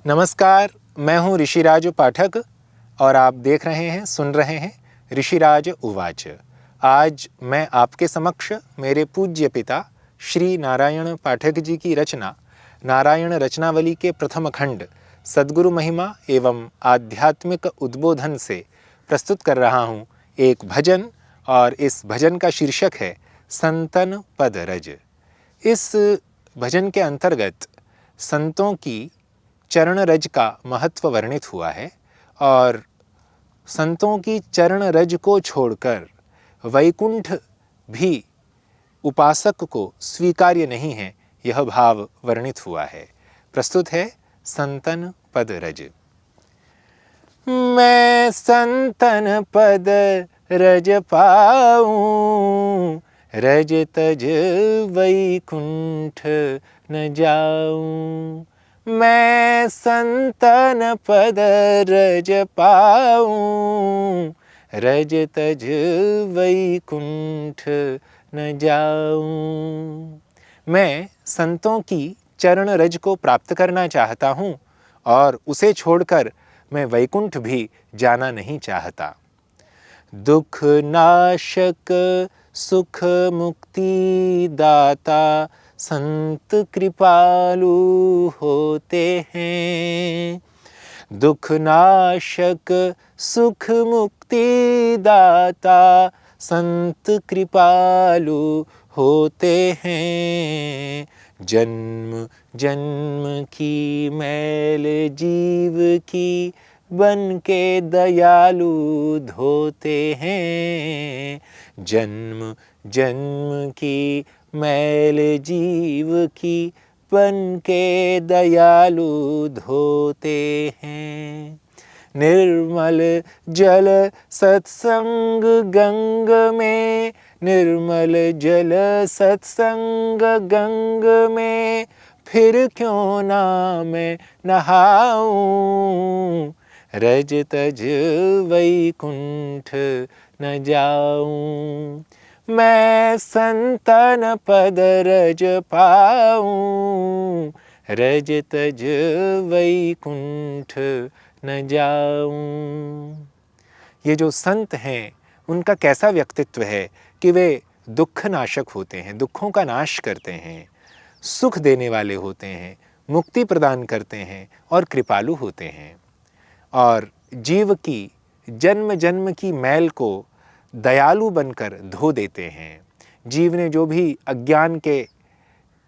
नमस्कार, मैं हूँ ऋषिराज पाठक और आप देख रहे हैं, सुन रहे हैं ऋषिराज उवाच। आज मैं आपके समक्ष मेरे पूज्य पिता श्री नारायण पाठक जी की रचना नारायण रचनावली के प्रथम खंड सद्गुरु महिमा एवं आध्यात्मिक उद्बोधन से प्रस्तुत कर रहा हूँ एक भजन, और इस भजन का शीर्षक है संतन पद रज। इस भजन के अंतर्गत संतों की चरण रज का महत्व वर्णित हुआ है और संतों की चरण रज को छोड़कर वैकुंठ भी उपासक को स्वीकार्य नहीं है, यह भाव वर्णित हुआ है। प्रस्तुत है संतन पद रज। मैं संतन पद रज पाऊं, रज तज वैकुंठ न जाऊं। मैं संतन पद रज पाऊं, रज तज वैकुंठ न जाऊं। मैं संतों की चरण रज को प्राप्त करना चाहता हूँ और उसे छोड़कर मैं वैकुंठ भी जाना नहीं चाहता। दुख नाशक सुख मुक्ति दाता संत कृपालु होते हैं। दुख नाशक सुख मुक्ति दाता संत कृपालु होते हैं। जन्म जन्म की मैल जीव की बन के दयालु धोते हैं। जन्म जन्म की मैल जीव की बन के दयालु धोते हैं। निर्मल जल सत्संग गंग में, निर्मल जल सत्संग गंग में, फिर क्यों ना मैं नहाऊं, रज तज वैकुंठ न जाऊं। मैं संतन पद रज पाऊं, रज तज वैकुंठ न जाऊं। ये जो संत हैं उनका कैसा व्यक्तित्व है कि वे दुख नाशक होते हैं, दुखों का नाश करते हैं, सुख देने वाले होते हैं, मुक्ति प्रदान करते हैं और कृपालु होते हैं। और जीव की जन्म जन्म की मैल को दयालु बनकर धो देते हैं। जीव ने जो भी अज्ञान के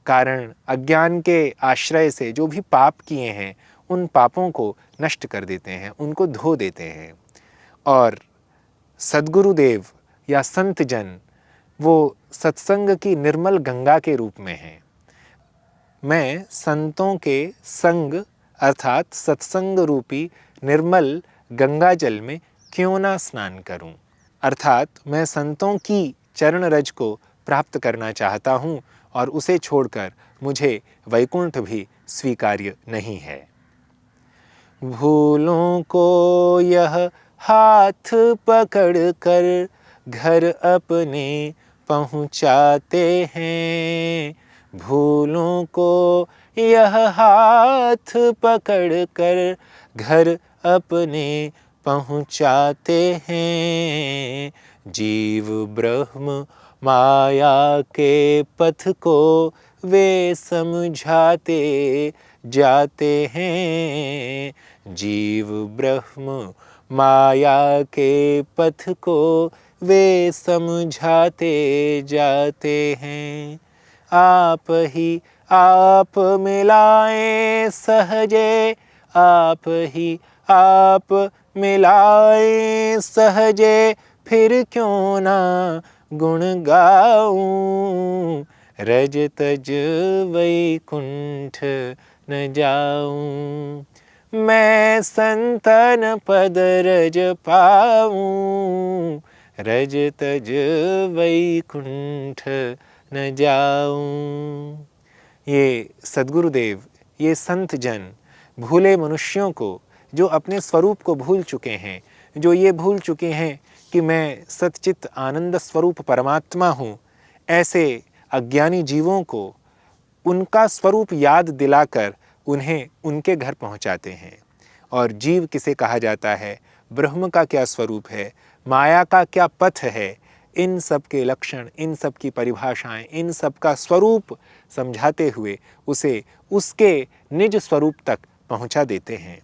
कारण, अज्ञान के आश्रय से जो भी पाप किए हैं, उन पापों को नष्ट कर देते हैं, उनको धो देते हैं। और सद्गुरुदेव या संत जन वो सत्संग की निर्मल गंगा के रूप में हैं। मैं संतों के संग अर्थात सत्संग रूपी निर्मल गंगा जल में क्यों ना स्नान करूं, अर्थात मैं संतों की चरण रज को प्राप्त करना चाहता हूं और उसे छोड़कर मुझे वैकुंठ भी स्वीकार्य नहीं है। भूलों को यह हाथ पकड़ कर घर अपने पहुँचाते हैं। भूलों को यह हाथ पकड़ कर घर अपने पहुँचाते हैं। जीव ब्रह्म माया के पथ को वे समझाते जाते हैं। जीव ब्रह्म माया के पथ को वे समझाते जाते हैं। आप ही आप मिलाएं सहजे, आप ही आप मिलाएं सहजे, फिर क्यों ना गुण गाऊं, रज तज वैकुंठ न जाऊं। मैं संतन पद रज पाऊं, रज तज वैकुंठ न जाऊं। ये सद्गुरुदेव, ये संत जन भूले मनुष्यों को, जो अपने स्वरूप को भूल चुके हैं, जो ये भूल चुके हैं कि मैं सच्चित आनंद स्वरूप परमात्मा हूँ, ऐसे अज्ञानी जीवों को उनका स्वरूप याद दिलाकर उन्हें उनके घर पहुंचाते हैं। और जीव किसे कहा जाता है, ब्रह्म का क्या स्वरूप है, माया का क्या पथ है, इन सब के लक्षण, इन सब की परिभाषाएं, इन सब का स्वरूप समझाते हुए उसे उसके निज स्वरूप तक पहुंचा देते हैं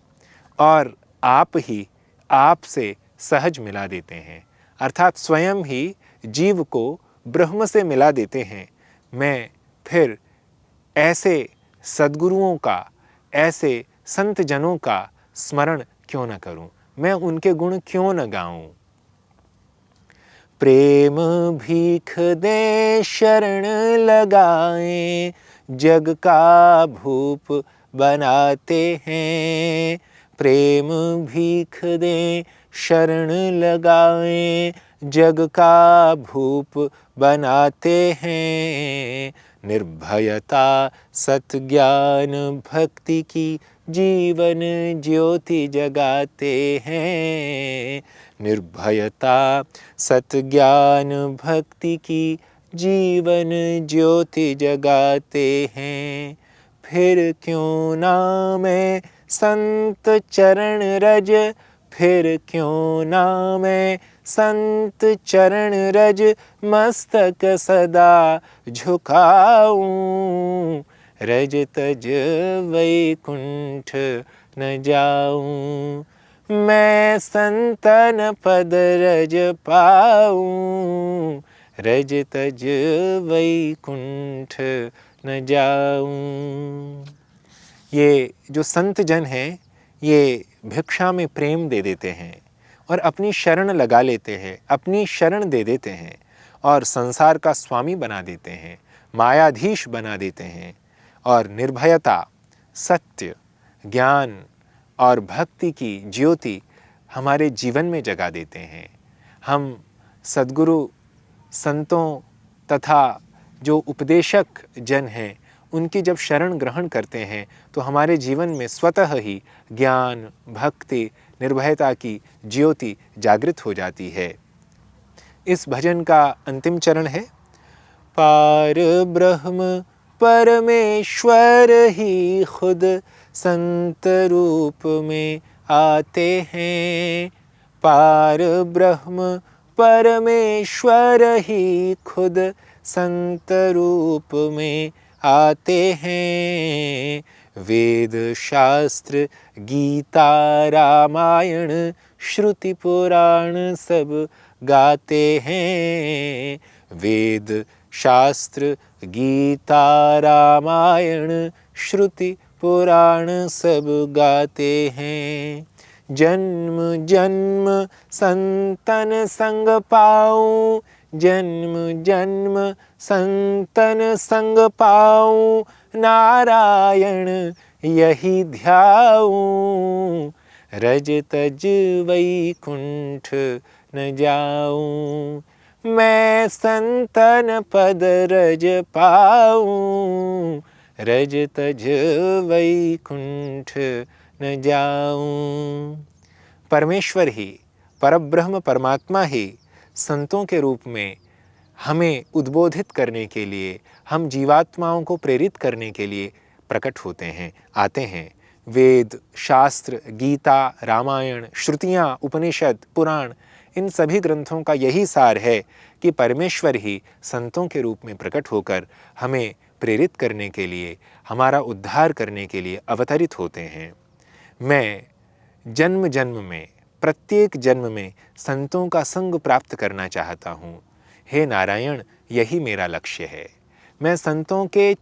और आप ही आप से सहज मिला देते हैं, अर्थात स्वयं ही जीव को ब्रह्म से मिला देते हैं। मैं फिर ऐसे सद्गुरुओं का, ऐसे संत जनों का स्मरण क्यों न करूं, मैं उनके गुण क्यों न गाऊं। प्रेम भीख दे शरण लगाए, जग का भूप बनाते हैं। प्रेम भीख दे शरण लगाए, जग का भूप बनाते हैं। निर्भयता सत्ज्ञान भक्ति की जीवन ज्योति जगाते हैं। निर्भयता सत्ज्ञान भक्ति की जीवन ज्योति जगाते हैं। फिर क्यों ना मैं संत चरण रज, फिर क्यों ना मैं संत चरण रज मस्तक सदा झुकाऊं। रज तज वैकुंठ न जाऊं, मैं संतन पद रज पाऊं। रज तज वैकुंठ न जाऊं। ये जो संत जन हैं, ये भिक्षा में प्रेम दे देते हैं और अपनी शरण लगा लेते हैं, अपनी शरण दे देते हैं और संसार का स्वामी बना देते हैं, मायाधीश बना देते हैं और निर्भयता, सत्य, ज्ञान और भक्ति की ज्योति हमारे जीवन में जगा देते हैं। हम सद्गुरु संतों तथा जो उपदेशक जन हैं, उनकी जब शरण ग्रहण करते हैं तो हमारे जीवन में स्वतः ही ज्ञान, भक्ति, निर्भयता की ज्योति जागृत हो जाती है। इस भजन का अंतिम चरण है, पार ब्रह्म परमेश्वर ही खुद संत रूप में आते हैं। पार ब्रह्म परमेश्वर ही खुद संत रूप में आते हैं। वेद शास्त्र गीता रामायण श्रुति पुराण सब गाते हैं। वेद शास्त्र गीता रामायण श्रुति पुराण सब गाते हैं। जन्म जन्म संतन संग पाऊं, जन्म जन्म संतन संग पाऊं, नारायण यही ध्याऊं। रज तज वैकुंठ न जाऊं, मैं संतन पद रज पाऊं। रज तज वैकुंठ न जाऊं। परमेश्वर ही, परब्रह्म परमात्मा ही संतों के रूप में हमें उद्बोधित करने के लिए, हम जीवात्माओं को प्रेरित करने के लिए प्रकट होते हैं, आते हैं। वेद, शास्त्र, गीता, रामायण, श्रुतियाँ, उपनिषद, पुराण, इन सभी ग्रंथों का यही सार है कि परमेश्वर ही संतों के रूप में प्रकट होकर हमें प्रेरित करने के लिए, हमारा उद्धार करने के लिए अवतरित होते हैं। मैं जन्म जन्म में, प्रत्येक जन्म में संतों का संग प्राप्त करना चाहता हूँ। हे नारायण, यही मेरा लक्ष्य है। मैं संतों के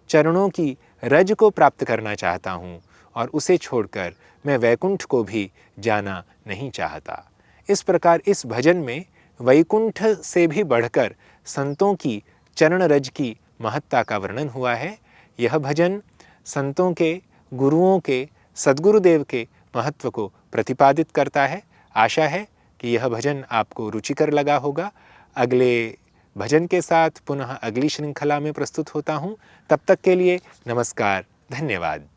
चरणों की रज को प्राप्त करना चाहता हूँ और उसे छोड़कर मैं वैकुंठ को भी जाना नहीं चाहता। इस प्रकार इस भजन में वैकुंठ से भी बढ़कर संतों की चरण रज की महत्ता का वर्णन हुआ है। यह भजन संतों के, गुरुओं के, सद्गुरुदेव के महत्व को प्रतिपादित करता है। आशा है कि यह भजन आपको रुचिकर लगा होगा। अगले भजन के साथ पुनः अगली श्रृंखला में प्रस्तुत होता हूँ। तब तक के लिए नमस्कार, धन्यवाद।